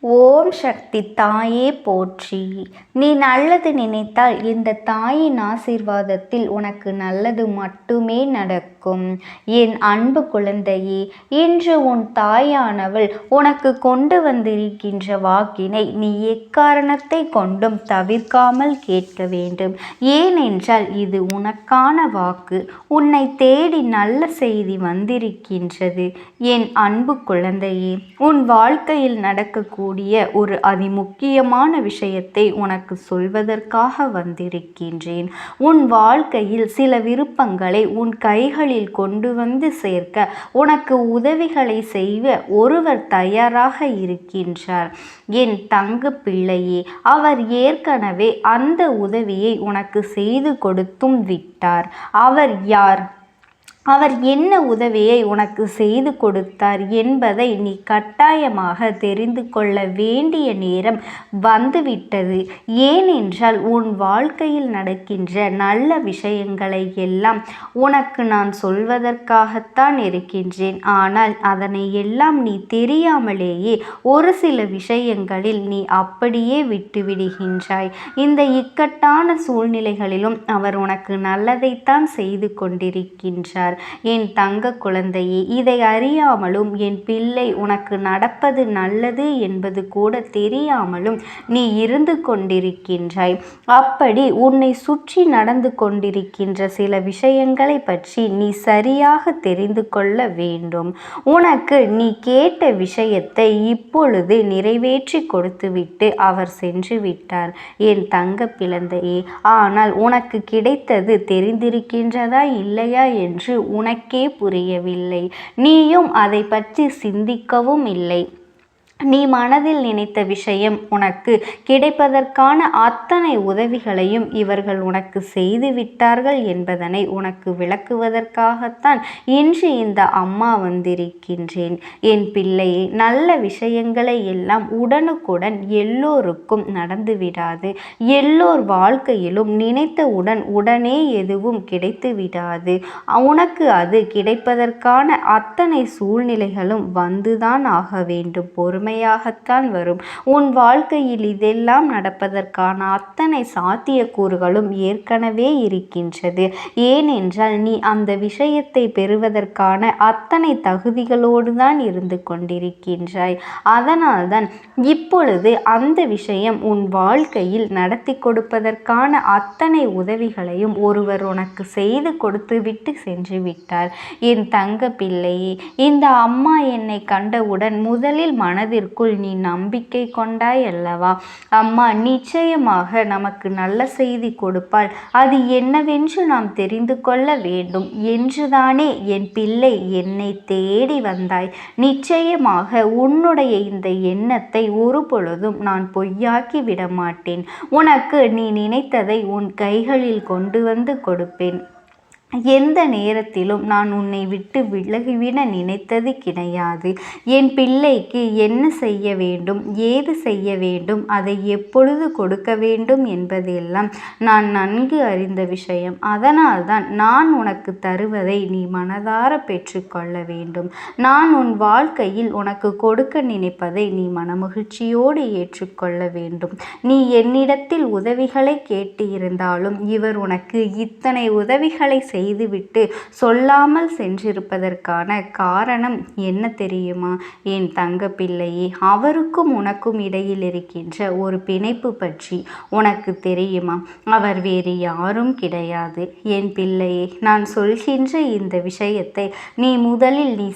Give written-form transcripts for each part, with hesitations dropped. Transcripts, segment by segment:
ஓம் சக்தி தாயே போற்றி. நீ நல்லது நினைத்தால் இந்த தாயின் ஆசீர்வாதத்தில் உனக்கு நல்லது மட்டுமே நடக்கும். என் அன்பு குழந்தையே, இன்று உன் தாயானவள் உனக்கு கொண்டு வந்திருக்கின்ற வாக்கினை நீ எக்காரணத்தை கொண்டும் தவிர்க்காமல் கேட்க வேண்டும். ஏனென்றால் இது உனக்கான வாக்கு. உன்னை தேடி நல்ல செய்தி வந்திருக்கின்றது. என் அன்பு குழந்தையே, உன் வாழ்க்கையில் நடக்கக்கூடிய ஒரு அதிமுக்கியமான விஷயத்தை உனக்கு சொல்வதற்காக வந்திருக்கின்றேன். உன் வாழ்க்கையில் சில விருப்பங்களை உன் கைகளில் கொண்டு வந்து சேர்க்க உனக்கு உதவிகளை செய்ய ஒருவர் தயாராக இருக்கின்றார். என் தங்க பிள்ளையே, அவர் ஏற்கனவே அந்த உதவியை உனக்கு செய்து கொடுத்தும் விட்டார். அவர் யார்? அவர் என்ன உதவியை உனக்கு செய்து கொடுத்தார் என்பதை நீ கட்டாயமாக தெரிந்து கொள்ள வேண்டிய நேரம் வந்துவிட்டது. ஏனென்றால் உன் வாழ்க்கையில் நடக்கின்ற நல்ல விஷயங்களை எல்லாம் உனக்கு நான் சொல்வதற்காகத்தான் இருக்கின்றேன். ஆனால் அதனை எல்லாம் நீ தெரியாமலேயே ஒரு சில விஷயங்களில் நீ அப்படியே விட்டுவிடுகின்றாய். இந்த இக்கட்டான சூழ்நிலைகளிலும் அவர் உனக்கு நல்லதைத்தான் செய்து கொண்டிருக்கின்றார். என் தங்க குழந்தையே, இதை அறியாமலும் என் பிள்ளை உனக்கு நடப்பது நல்லது என்பது கூட தெரியாமலும் நீ இருந்து கொண்டிருக்கின்றாய். அப்படி உன்னை சுற்றி நடந்து கொண்டிருக்கின்ற சில விஷயங்களை பற்றி நீ சரியாக தெரிந்து கொள்ள வேண்டும். உனக்கு நீ கேட்ட விஷயத்தை இப்பொழுது நிறைவேற்றி கொடுத்துவிட்டு அவர் சென்று விட்டார் என் தங்க பிள்ளையே. ஆனால் உனக்கு கிடைத்தது தெரிந்திருக்கின்றதா இல்லையா என்று உனக்கே புரியவில்லை. நீயும் அதை பற்றி சிந்திக்கவும் இல்லை. நீ மனதில் நினைத்த விஷயம் உனக்கு கிடைப்பதற்கான அத்தனை உதவிகளையும் இவர்கள் உனக்கு செய்து விட்டார்கள் என்பதனை உனக்கு விளக்குவதற்காகத்தான் இன்று இந்த அம்மா வந்திருக்கின்றேன். என் பிள்ளையே, நல்ல விஷயங்களை எல்லாம் உடனுக்குடன் எல்லோருக்கும் நடந்து விடாது. எல்லோர் வாழ்க்கையிலும் நினைத்தவுடன் உடனே எதுவும் கிடைத்து விடாது. உனக்கு அது கிடைப்பதற்கான அத்தனை சூழ்நிலைகளும் வந்துதான் ஆக வேண்டும். பொறுமையாகத்தான் வரும். உன் வாழ்க்கையில் இதெல்லாம் நடப்பதற்கான அத்தனை சாத்தியக்கூறுகளும் ஏற்கனவே இருக்கின்றது. ஏனென்றால் நீ அந்த விஷயத்தை பெறுவதற்கான அத்தனை தகுதிகளோடு தான் இருந்து கொண்டிருக்கின்றாய். அதனால்தான் இப்பொழுது அந்த விஷயம் உன் வாழ்க்கையில் நடத்தி கொடுப்பதற்கான அத்தனை உதவிகளையும் ஒருவர் உனக்கு செய்து கொடுத்துவிட்டு சென்று விட்டார். என் தங்க பிள்ளையே, இந்த அம்மா என்னை கண்டவுடன் முதலில் மனதிற்குள் நீ நம்பிக்கை கொண்டாய் அல்லவா? அம்மா நிச்சயமாக நமக்கு நல்ல செய்தி கொடுப்பாள், அது என்னவென்று நாம் தெரிந்து கொள்ள வேண்டும் என்றுதானே என் பிள்ளை என்னை தேடி வந்தாய். நிச்சயமாக உன்னுடைய இந்த எண்ணத்தை ஒரு பொழுதும் நான் பொய்யாக்கி விட மாட்டேன். உனக்கு நீ நினைத்ததை உன் கைகளில் கொண்டு வந்து கொடுப்பேன். எந்த நேரத்திலும் நான் உன்னை விட்டு விலகிவிட நினைத்தது கிடையாது. என் பிள்ளைக்கு என்ன செய்ய வேண்டும், ஏது செய்ய வேண்டும், அதை எப்பொழுது கொடுக்க வேண்டும் என்பதெல்லாம் நான் நன்கு அறிந்த விஷயம். அதனால்தான் நான் உனக்கு தருவதை நீ மனதார பெற்றுக்கொள்ள வேண்டும். நான் உன் வாழ்க்கையில் உனக்கு கொடுக்க நினைப்பதை நீ மனமகிழ்ச்சியோடு ஏற்றுக்கொள்ள வேண்டும். நீ என்னிடத்தில் உதவிகளை கேட்டு இருந்தாலும் இவர் உனக்கு இத்தனை உதவிகளை செய்துவிட்டு சொல்லாமல் சென்றிருப்பதற்கான காரணம் என்ன தெரியுமா? என் தங்க பிள்ளையே, அவருக்கும் உனக்கும் இடையில் இருக்கின்ற ஒரு பிணைப்பு பற்றி உனக்கு தெரியுமா? அவர் வேறு யாரும் கிடையாது. என் பிள்ளையே, நான் சொல்கின்ற இந்த விஷயத்தை நீ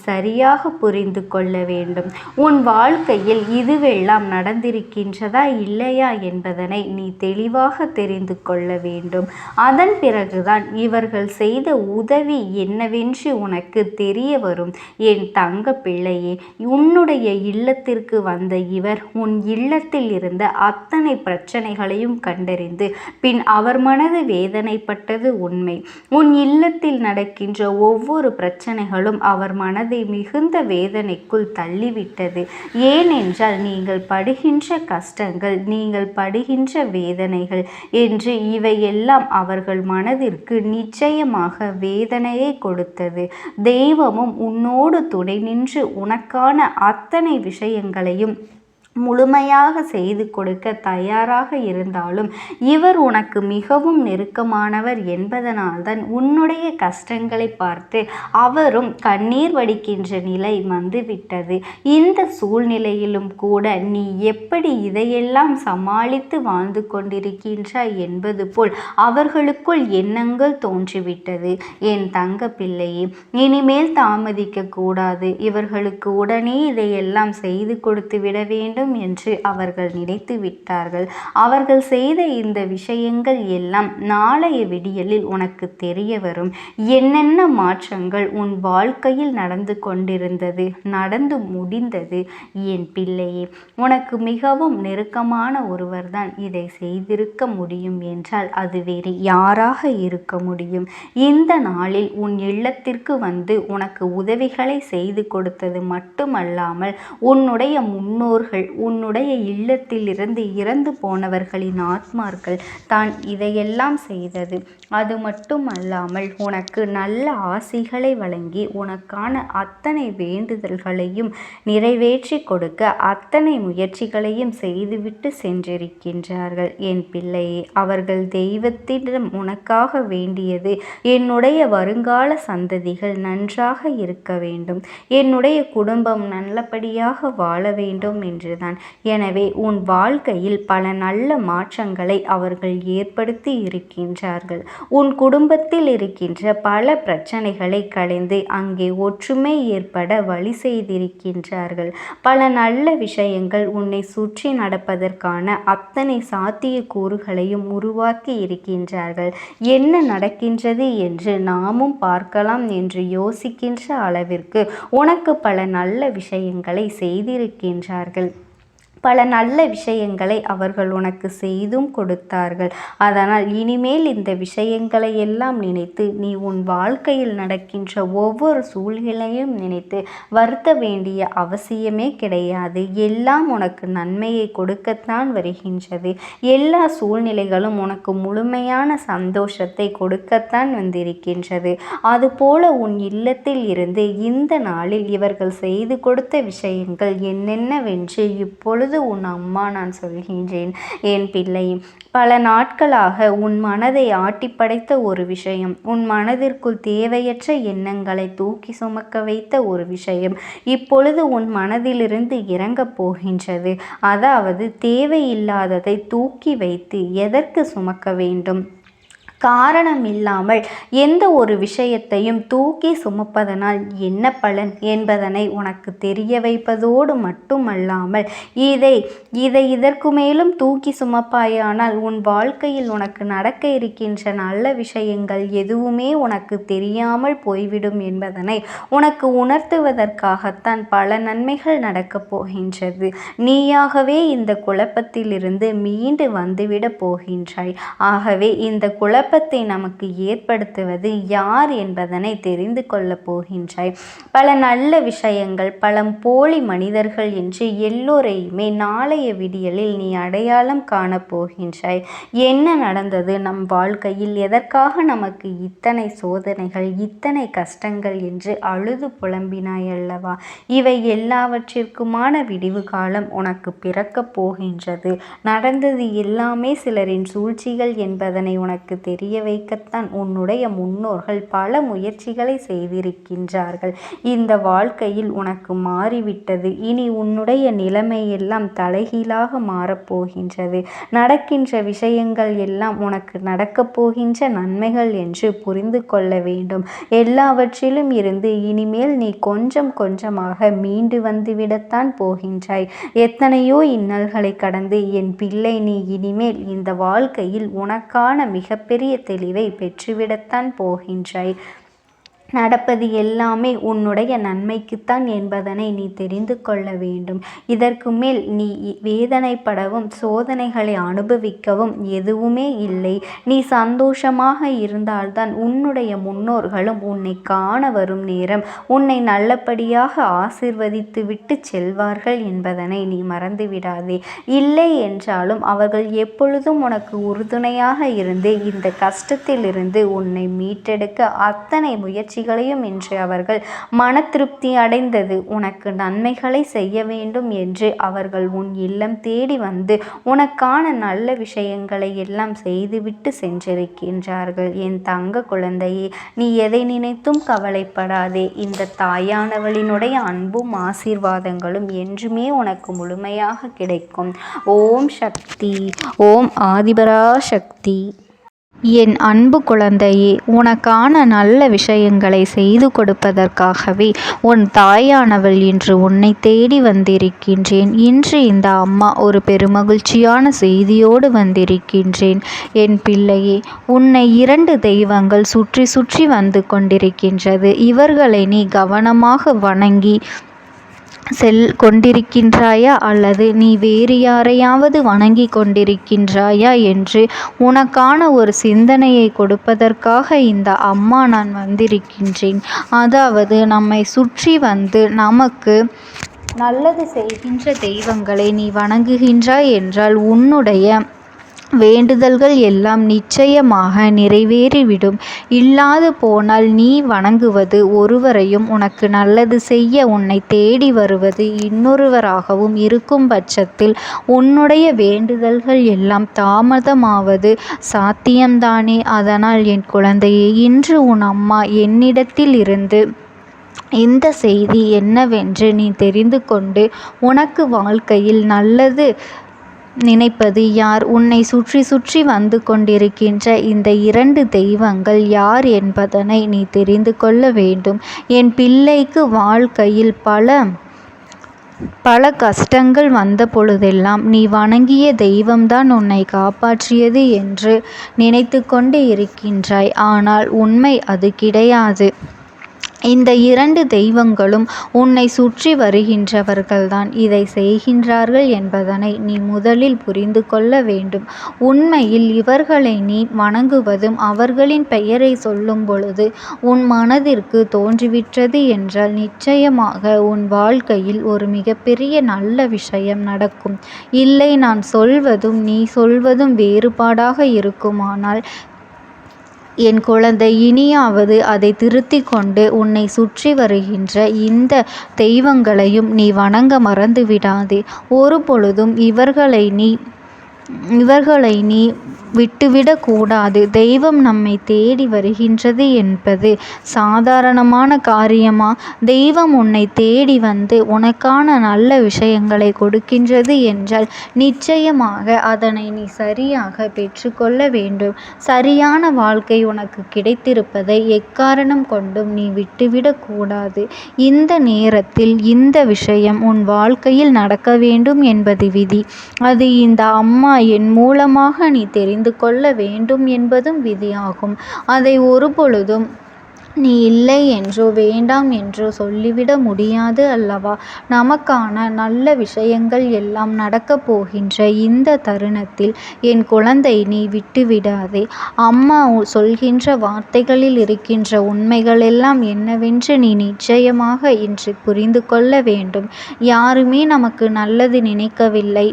சரியாக புரிந்து கொள்ள வேண்டும். உன் வாழ்க்கையில் இதுவெல்லாம் நடந்திருக்கின்றதா இல்லையா என்பதனை நீ தெளிவாக தெரிந்து கொள்ள வேண்டும். அதன் பிறகுதான் இவர்கள் செய்த உதவி என்னவென்று உனக்கு தெரிய வரும். என் தங்க பிள்ளையே, உன்னுடைய இல்லத்திற்கு வந்த இவர் உன் இல்லத்தில் இருந்த அத்தனை பிரச்சனைகளையும் கண்டறிந்து பின் அவர் மனது வேதனைப்பட்டது உண்மை. உன் இல்லத்தில் நடக்கின்ற ஒவ்வொரு பிரச்சனைகளும் அவர் மனதை மிகுந்த வேதனைக்குள் தள்ளிவிட்டது. ஏனென்றால் நீங்கள் படுகின்ற கஷ்டங்கள், நீங்கள் படுகின்ற வேதனைகள் என்று இவையெல்லாம் அவர்கள் மனதிற்கு நிச்சயமாக வேதனையை கொடுத்தது. தெய்வமும் உன்னோடு துணை நின்று உனக்கான அத்தனை விஷயங்களையும் முழுமையாக செய்து கொடுக்க தயாராக இருந்தாலும் இவர் உனக்கு மிகவும் நெருக்கமானவர் என்பதனால்தான் உன்னுடைய கஷ்டங்களை பார்த்து அவரும் கண்ணீர் வடிக்கின்ற நிலை வந்துவிட்டது. இந்த சூழ்நிலையிலும் கூட நீ எப்படி இதையெல்லாம் சமாளித்து வாழ்ந்து கொண்டிருக்கின்றாய் என்பது போல் அவர்களுக்குள் எண்ணங்கள் தோன்றிவிட்டது. என் தங்க பிள்ளையே, இனிமேல் தாமதிக்க கூடாது. இவர்களுக்கு உடனே இதையெல்லாம் செய்து கொடுத்து விட வேண்டும் என்று அவர்கள் நினைத்து விட்டார்கள். அவர்கள் செய்த இந்த விஷயங்கள் எல்லாம் நாளைய விடியலில் உனக்கு தெரிய வரும். என்னென்ன மாற்றங்கள் உன் வாழ்க்கையில் நடந்து கொண்டிருந்தது, நடந்து முடிந்தது. என் பிள்ளையே, உனக்கு மிகவும் நெருக்கமான ஒருவர்தான் இதை செய்திருக்க முடியும் என்றால் அது வேறு யாராக இருக்க முடியும்? இந்த நாளில் உன் இல்லத்திற்கு வந்து உனக்கு உதவிகளை செய்து கொடுத்தது மட்டுமல்லாமல் உன்னுடைய முன்னோர்கள், உன்னுடைய இல்லத்திலிருந்து இறந்து போனவர்களின் ஆத்மார்கள் தான் இதையெல்லாம் செய்தது. அது மட்டுமல்லாமல் உனக்கு நல்ல ஆசிகளை வழங்கி உனக்கான அத்தனை வேண்டுதல்களையும் நிறைவேற்றி கொடுக்க அத்தனை முயற்சிகளையும் செய்துவிட்டு சென்றிருக்கின்றார்கள். என் பிள்ளையே, அவர்கள் தெய்வத்திடம் உனக்காக வேண்டியது என்னுடைய வருங்கால சந்ததிகள் நன்றாக இருக்க வேண்டும், என்னுடைய குடும்பம் நல்லபடியாக வாழ வேண்டும் என்றுதான். எனவே உன் வாழ்க்கையில் பல நல்ல மாற்றங்களை அவர்கள் ஏற்படுத்தி இருக்கின்றார்கள். உன் குடும்பத்தில் இருக்கின்ற பல பிரச்சனைகளை களைந்து அங்கே ஒற்றுமை ஏற்பட வழி செய்திருக்கின்றார்கள். பல நல்ல விஷயங்கள் உன்னை சுற்றி நடப்பதற்கான அத்தனை சாத்திய கூறுகளையும் உருவாக்கி இருக்கின்றார்கள். என்ன நடக்கின்றது என்று நாமும் பார்க்கலாம் என்று யோசிக்கின்ற அளவிற்கு உனக்கு பல நல்ல விஷயங்களை செய்திருக்கின்றார்கள். பல நல்ல விஷயங்களை அவர்கள் உனக்கு செய்தும் கொடுத்தார்கள். அதனால் இனிமேல் இந்த விஷயங்களை எல்லாம் நினைத்து நீ உன் வாழ்க்கையில் நடக்கின்ற ஒவ்வொரு சூழ்நிலையும் நினைத்து வருத்த வேண்டிய அவசியமே கிடையாது. எல்லாம் உனக்கு நன்மையை கொடுக்கத்தான் வருகின்றது. எல்லா சூழ்நிலைகளும் உனக்கு முழுமையான சந்தோஷத்தை கொடுக்கத்தான் வந்திருக்கின்றது. அதுபோல உன் இல்லத்தில் இருந்து இந்த நாளில் இவர்கள் செய்து கொடுத்த விஷயங்கள் என்னென்னவென்று இப்பொழுது உன் அம்மா நான் சொல்கின்றேன். என் பிள்ளை, பல நாட்களாக உன் மனதை ஆட்டி படைத்த ஒரு விஷயம், உன் மனதிற்குள் தேவையற்ற எண்ணங்களை தூக்கி சுமக்க வைத்த ஒரு விஷயம் இப்பொழுது உன் மனதிலிருந்து இறங்கப் போகின்றது. அதாவது தேவையில்லாததை தூக்கி வைத்து எதற்கு சுமக்க வேண்டும்? காரணம் இல்லாமல் எந்த ஒரு விஷயத்தையும் தூக்கி சுமப்பதனால் என்ன பலன் என்பதனை உனக்கு தெரிய வைப்பதோடு மட்டுமல்லாமல் இதை இதற்கு மேலும் தூக்கி சுமப்பாயானால் உன் வாழ்க்கையில் உனக்கு நடக்க இருக்கின்ற நல்ல விஷயங்கள் எதுவுமே உனக்கு தெரியாமல் போய்விடும் என்பதனை உனக்கு உணர்த்துவதற்காகத்தான் பல நன்மைகள் நடக்கப் போகின்றது. நீயாகவே இந்த குழப்பத்திலிருந்து மீண்டு வந்துவிட போகின்றாய். ஆகவே இந்த குழப்பத்தை நமக்கு ஏற்படுத்துவது யார் என்பதனை தெரிந்து கொள்ளப் போகின்றாய். பல நல்ல விஷயங்கள், பல போலி மனிதர்கள் என்று எல்லோரையுமே நாளைய விடியலில் நீ அடையாளம் காணப் போகின்றாய். என்ன நடந்தது நம் வாழ்க்கையில்? எதற்காக நமக்கு இத்தனை சோதனைகள், இத்தனை கஷ்டங்கள் என்று அழுது புலம்பினாய் அல்லவா? இவை எல்லாவற்றிற்குமான விடிவு காலம் உனக்கு பிறக்கப் போகின்றது. நடந்தது எல்லாமே சிலரின் சூழ்ச்சிகள் என்பதனை உனக்கு தெரிய வைக்கத்தான் உன்னுடைய முன்னோர்கள் பல முயற்சிகளை செய்திருக்கின்றார்கள். இந்த வாழ்க்கையில் உனக்கு மாறிவிட்டது. இனி உன்னுடைய நிலைமையெல்லாம் தலைகீழாக மாறப்போகின்றது. நடக்கின்ற விஷயங்கள் எல்லாம் உனக்கு நடக்கப் போகின்ற நன்மைகள் என்று புரிந்து கொள்ள வேண்டும். எல்லாவற்றிலும் இருந்து இனிமேல் நீ கொஞ்சம் கொஞ்சமாக மீண்டு வந்துவிடத்தான் போகின்றாய். எத்தனையோ இன்னல்களை கடந்து என் பிள்ளை, நீ இனிமேல் இந்த வாழ்க்கையில் உனக்கான மிகப்பெரிய தெளிவை பெற்றுவிடத்தான் போகின்றாய். நடப்பது எல்லாமே உன்னுடைய நன்மைக்குத்தான் என்பதனை நீ தெரிந்து கொள்ள வேண்டும். இதற்கு மேல் நீ வேதனைப்படவும் சோதனைகளை அனுபவிக்கவும் எதுவுமே இல்லை. நீ சந்தோஷமாக இருந்தால்தான் உன்னுடைய முன்னோர்களும் உன்னை காண வரும் நேரம் உன்னை நல்லபடியாக ஆசீர்வதித்து விட்டு செல்வார்கள் என்பதனை நீ மறந்துவிடாதே. இல்லை என்றாலும் அவர்கள் எப்பொழுதும் உனக்கு உறுதுணையாக இருந்து இந்த கஷ்டத்திலிருந்து உன்னை மீட்டெடுக்க அத்தனை முயற்சி முயற்சிகளையும் இன்று அவர்கள் மன திருப்தி அடைந்தது. உனக்கு நன்மைகளை செய்ய வேண்டும் என்று அவர்கள் உன் இல்லம் தேடி வந்து உனக்கான நல்ல விஷயங்களை எல்லாம் செய்துவிட்டு சென்றிருக்கின்றார்கள். என் தங்க குழந்தையே, நீ எதை நினைத்தும் கவலைப்படாதே. இந்த தாயானவளினுடைய அன்பும் ஆசீர்வாதங்களும் என்றுமே உனக்கு முழுமையாக கிடைக்கும். ஓம் சக்தி. ஓம் ஆதிபராசக்தி. என் அன்பு குழந்தையே, உனக்கான நல்ல விஷயங்களை செய்து கொடுப்பதற்காகவே உன் தாயானவள் இன்று உன்னை தேடி வந்திருக்கின்றேன். இன்று இந்த அம்மா ஒரு பெருமகிழ்ச்சியான செய்தியோடு வந்திருக்கின்றேன். என் பிள்ளையே, உன்னை 2 தெய்வங்கள் சுற்றி சுற்றி வந்து கொண்டிருக்கின்றது. இவர்களை நீ கவனமாக வணங்கி கொண்டிருக்கின்றாயா, அல்லது நீ வேறு யாரையாவது வணங்கி கொண்டிருக்கின்றாயா என்று உனக்கான ஒரு சிந்தனையை கொடுப்பதற்காக இந்த அம்மா நான் வந்திருக்கின்றேன். அதாவது நம்மை சுற்றி வந்து நமக்கு நல்லது செய்கின்ற தெய்வங்களை நீ வணங்குகின்றாய் என்றால் உன்னுடைய வேண்டுதல்கள் எல்லாம் நிச்சயமாக நிறைவேறிவிடும். இல்லாது போனால் நீ வணங்குவது ஒருவரையும் உனக்கு நல்லது செய்ய உன்னை தேடி வருவது இன்னொருவராகவும் இருக்கும் பட்சத்தில் உன்னுடைய வேண்டுதல்கள் எல்லாம் தாமதமாவது சாத்தியம்தானே. அதனால் என் குழந்தையே, இன்று உன் அம்மா என்னிடத்தில் இருந்து இந்த செய்தி என்னவென்று நீ தெரிந்து கொண்டு உனக்கு வாழ்க்கையில் நல்லது நினைப்பது யார், உன்னை சுற்றி சுற்றி வந்து கொண்டிருக்கின்ற இந்த 2 தெய்வங்கள் யார் என்பதனை நீ தெரிந்து கொள்ள வேண்டும். என் பிள்ளைக்கு வாழ்க்கையில் பல கஷ்டங்கள் வந்த பொழுதெல்லாம் நீ வணங்கிய தெய்வம்தான் உன்னை காப்பாற்றியது என்று நினைத்து கொண்டு இருக்கின்றாய். ஆனால் உண்மை அது கிடையாது. இந்த 2 தெய்வங்களும் உன்னை சுற்றி வருகின்றவர்கள்தான் இதை செய்கின்றார்கள் என்பதனை நீ முதலில் புரிந்து கொள்ள வேண்டும். உண்மையில் இவர்களை நீ வணங்குவதும் அவர்களின் பெயரை சொல்லும் பொழுது உன் மனதிற்கு தோன்றிவிட்டது என்றால் நிச்சயமாக உன் வாழ்க்கையில் ஒரு மிகப்பெரிய நல்ல விஷயம் நடக்கும். இல்லை, நான் சொல்வதும் நீ சொல்வதும் வேறுபாடாக இருக்குமானால் என் குழந்தை, இனியாவது அதை திருத்தி கொண்டு உன்னை சுற்றி வருகின்ற இந்த தெய்வங்களையும் நீ வணங்க மறந்து விடாதே. ஒரு பொழுதும் இவர்களை நீ விட்டுவிடக்கூடாது. தெய்வம் நம்மை தேடி வருகின்றது என்பது சாதாரணமான காரியமா? தெய்வம் உன்னை தேடி வந்து உனக்கான நல்ல விஷயங்களை கொடுக்கின்றது என்றால் நிச்சயமாக அதனை நீ சரியாக பெற்றுக்கொள்ள வேண்டும். சரியான வாழ்க்கை உனக்கு கிடைத்திருப்பதை எக்காரணம் கொண்டும் நீ விட்டுவிடக்கூடாது. இந்த நேரத்தில் இந்த விஷயம் உன் வாழ்க்கையில் நடக்க வேண்டும் என்பது விதி. அது இந்த அம்மா என் மூலமாக நீ தெரிந்து கொள்ள வேண்டும் என்பதும் விதியாகும். அதை ஒரு பொழுதும் நீ இல்லை என்றோ வேண்டாம் என்றோ சொல்லிவிட முடியாது அல்லவா? நமக்கான நல்ல விஷயங்கள் எல்லாம் நடக்கப் போகின்ற இந்த தருணத்தில் என் குழந்தை, நீ விட்டுவிடாதே. அம்மா சொல்கின்ற வார்த்தைகளில் இருக்கின்ற உண்மைகள் எல்லாம் என்னவென்று நீ நிச்சயமாக இன்று புரிந்து கொள்ள வேண்டும். யாருமே நமக்கு நல்லது நினைக்கவில்லை,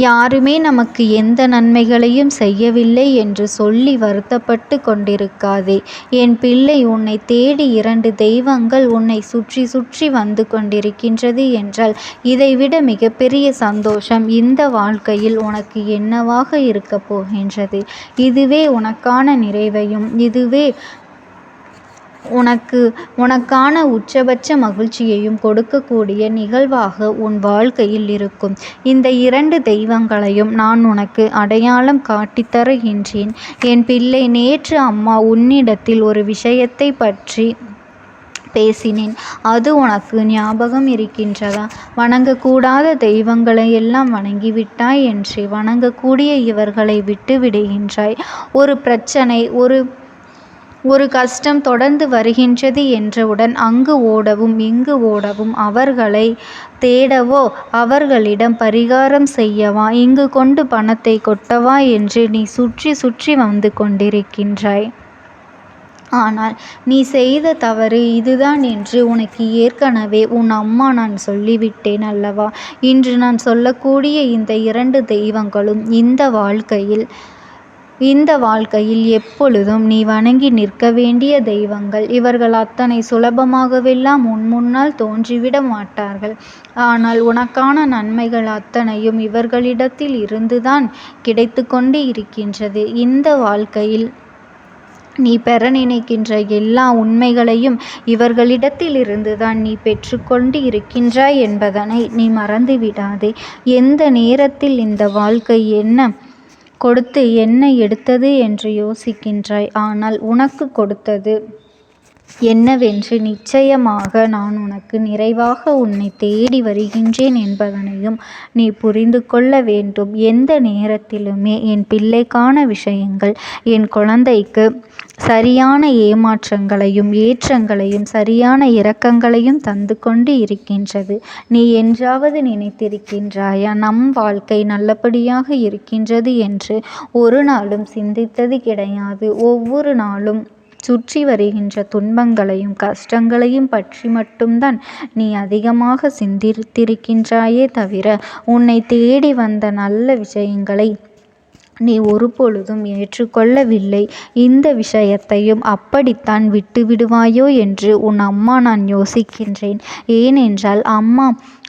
யாருமே நமக்கு எந்த நன்மைகளையும் செய்யவில்லை என்று சொல்லி வருத்தப்பட்டு கொண்டிருக்காதே. என் பிள்ளை, உன்னை தேடி 2 தெய்வங்கள் உன்னை சுற்றி சுற்றி வந்து கொண்டிருக்கின்றது என்றால் இதைவிட மிகப்பெரிய சந்தோஷம் இந்த வாழ்க்கையில் உனக்கு என்னவாக இருக்கப் போகின்றது? இதுவே உனக்கான நிறைவையும் இதுவே உனக்கான உச்சபட்ச மகிழ்ச்சியையும் கொடுக்கக்கூடிய நிகழ்வாக உன் வாழ்க்கையில் இருக்கும். இந்த 2 தெய்வங்களையும் நான் உனக்கு அடையாளம் காட்டித் தருகின்றேன். என் பிள்ளை, நேற்று அம்மா உன்னிடத்தில் ஒரு விஷயத்தை பற்றி பேசினேன். அது உனக்கு ஞாபகம் இருக்கின்றதா? வணங்கக்கூடாத தெய்வங்களை எல்லாம் வணங்கிவிட்டாய் என்று வணங்கக்கூடிய இவர்களை விட்டு விடுகின்றாய். ஒரு பிரச்சனை, ஒரு கஷ்டம் தொடர்ந்து வருகின்றது என்றவுடன் அங்கு ஓடவும் இங்கு ஓடவும், அவர்களை தேடவோ அவர்களிடம் பரிகாரம் செய்யவா, இங்கு கொண்டு பணத்தை கொட்டவா என்று நீ சுற்றி சுற்றி வந்து கொண்டிருக்கின்றாய். ஆனால் நீ செய்த தவறு இதுதான் என்று உனக்கு ஏற்கனவே உன் அம்மா நான் சொல்லிவிட்டேன் அல்லவா? இன்று நான் சொல்லக்கூடிய இந்த 2 தெய்வங்களும் இந்த வாழ்க்கையில் இந்த வாழ்க்கையில் எப்பொழுதும் நீ வணங்கி நிற்க வேண்டிய தெய்வங்கள். இவர்கள் அத்தனை சுலபமாகவெல்லாம் உன் முன்னால் தோன்றிவிட மாட்டார்கள். ஆனால் உனக்கான நன்மைகள் அத்தனையும் இவர்களிடத்தில் இருந்துதான் கிடைத்து கொண்டு இருக்கின்றது. இந்த வாழ்க்கையில் நீ பெற நினைக்கின்ற எல்லா உண்மைகளையும் இவர்களிடத்தில் இருந்துதான் நீ பெற்றுக்கொண்டு இருக்கின்றாய் என்பதனை நீ மறந்து விடாதே. எந்த நேரத்தில் இந்த வாழ்க்கை என்ன கொடுத்து என்ன எடுத்தது என்று யோசிக்கின்றாய். ஆனால் உனக்கு கொடுத்தது என்னவென்று நிச்சயமாக நான் உனக்கு நிறைவாக உன்னை தேடி வருகின்றேன் என்பதனையும் நீ புரிந்து கொள்ள வேண்டும். எந்த நேரத்திலுமே என் பிள்ளைக்கான விஷயங்கள், என் குழந்தைக்கு சரியான ஏமாற்றங்களையும் ஏற்றங்களையும் சரியான இரக்கங்களையும் தந்து கொண்டு இருக்கின்றது. நீ என்றாவது நினைத்திருக்கின்றாயா நம் வாழ்க்கை நல்லபடியாக இருக்கின்றது என்று? ஒரு நாளும் சிந்தித்தது கிடையாது. ஒவ்வொரு நாளும் சுற்றி வருகின்ற துன்பங்களையும் கஷ்டங்களையும் பற்றி மட்டும்தான் நீ அதிகமாக சிந்தித்திருக்கின்றாயே தவிர உன்னை தேடி வந்த நல்ல விஷயங்களை நீ ஒருபொழுதும் ஏற்றுக்கொள்ளவில்லை. இந்த விஷயத்தையும் அப்படித்தான் விட்டு விடுவாயோ என்று உன் அம்மா நான் யோசிக்கின்றேன். ஏனென்றால் அம்மா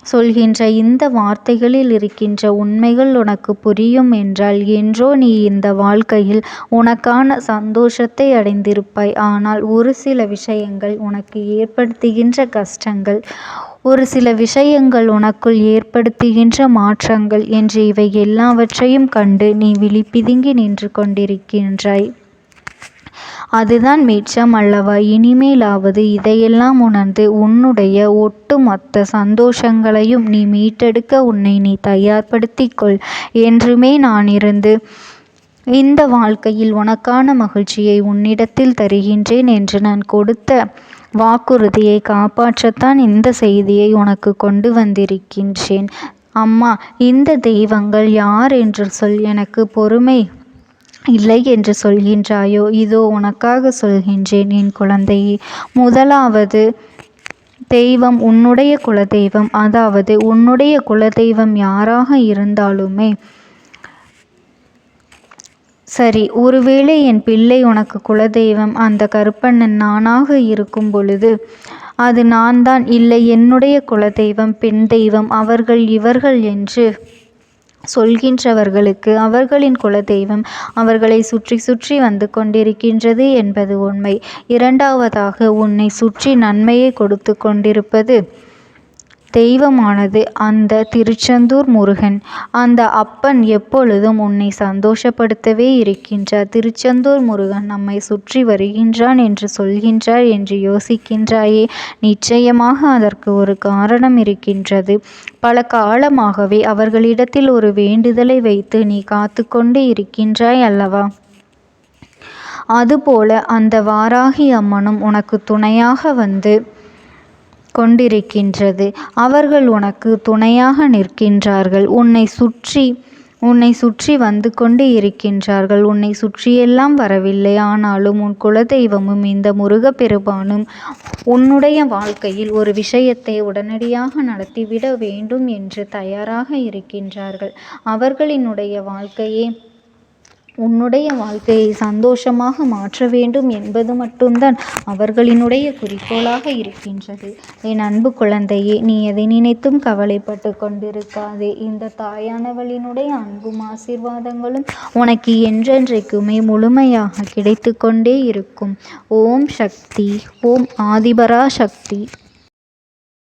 சொல்கின்ற இந்த வார்த்தைகளில் இருக்கின்ற உண்மைகள் உனக்கு புரியும் என்றால் என்றோ நீ இந்த வாழ்க்கையில் உனக்கான சந்தோஷத்தை அடைந்திருப்பாய். ஆனால் ஒரு சில விஷயங்கள் உனக்கு ஏற்படுத்துகின்ற கஷ்டங்கள், ஒரு சில விஷயங்கள் உனக்குள் ஏற்படுத்துகின்ற மாற்றங்கள் என்று இவை எல்லாவற்றையும் கண்டு நீ விழிப்பிதுங்கி நின்று கொண்டிருக்கின்றாய். அதுதான் மிச்சம் அல்லவா? இனிமேலாவது இதையெல்லாம் உணர்ந்து உன்னுடைய ஒட்டுமொத்த சந்தோஷங்களையும் நீ மீட்டெடுக்க உன்னை நீ தயார்படுத்திக் கொள். என்றுமே நான் இருந்து இந்த வாழ்க்கையில் உனக்கான மகிழ்ச்சியை உன்னிடத்தில் தருகின்றேன் என்று நான் கொடுத்த வாக்குறுதியை காப்பாற்றத்தான் இந்த செய்தியை உனக்கு கொண்டு வந்திருக்கின்றேன். அம்மா, இந்த தெய்வங்கள் யார் என்று சொல். எனக்கு பொறுமை இல்லை என்று சொல்கின்றாயோ? இதோ உனக்காக சொல்கின்றேன் என் குழந்தையே. முதலாவது தெய்வம் உன்னுடைய குலதெய்வம். அதாவது உன்னுடைய குலதெய்வம் யாராக இருந்தாலுமே சரி, ஒருவேளை என் பிள்ளை உனக்கு குலதெய்வம் அந்த கருப்பண்ணன் நானாக இருக்கும் பொழுது அது நான் தான். இல்லை, என்னுடைய குலதெய்வம் பெண் தெய்வம், அவர்கள் இவர்கள் என்று சொல்கின்றவர்களுக்கு அவர்களின் குலதெய்வம் அவர்களை சுற்றி சுற்றி வந்து கொண்டிருக்கின்றது என்பது உண்மை. இரண்டாவதாக, உன்னை சுற்றி நன்மையை கொடுத்து கொண்டிருப்பது தெய்வமானது அந்த திருச்செந்தூர் முருகன். அந்த அப்பன் எப்பொழுதும் உன்னை சந்தோஷப்படுத்தவே இருக்கின்றார். திருச்செந்தூர் முருகன் நம்மை சுற்றி வருகின்றான் என்று சொல்கின்றார் என்று யோசிக்கின்றாயே? நிச்சயமாக அதற்கு ஒரு காரணம் இருக்கின்றது. பல காலமாகவே அவர்களிடத்தில் ஒரு வேண்டுதலை வைத்து நீ காத்து கொண்டு இருக்கின்றாய் அல்லவா? அதுபோல அந்த வாராகி அம்மனும் உனக்கு துணையாக வந்து கொண்டிருக்கின்றது. அவர்கள் உனக்கு துணையாக நிற்கின்றார்கள். உன்னை சுற்றி வந்து கொண்டு இருக்கின்றார்கள். உன்னை சுற்றியெல்லாம் வரவில்லை. ஆனாலும் உன் குலதெய்வமும் இந்த முருகப்பெருமானும் உன்னுடைய வாழ்க்கையில் ஒரு விஷயத்தை உடனடியாக நடத்திவிட வேண்டும் என்று தயாராக இருக்கின்றார்கள். அவர்களினுடைய வாழ்க்கையே உன்னுடைய வாழ்க்கையை சந்தோஷமாக மாற்ற வேண்டும் என்பது மட்டும்தான் அவர்களினுடைய குறிக்கோளாக இருக்கின்றது. என் அன்பு குழந்தையே, நீ எதை நினைத்தும் கவலைப்பட்டு கொண்டிருக்காதே. இந்த தாயானவளினுடைய அன்பும் ஆசீர்வாதங்களும் உனக்கு என்றென்றைக்குமே முழுமையாக கிடைத்து கொண்டே இருக்கும். ஓம் சக்தி. ஓம் ஆதிபரா சக்தி.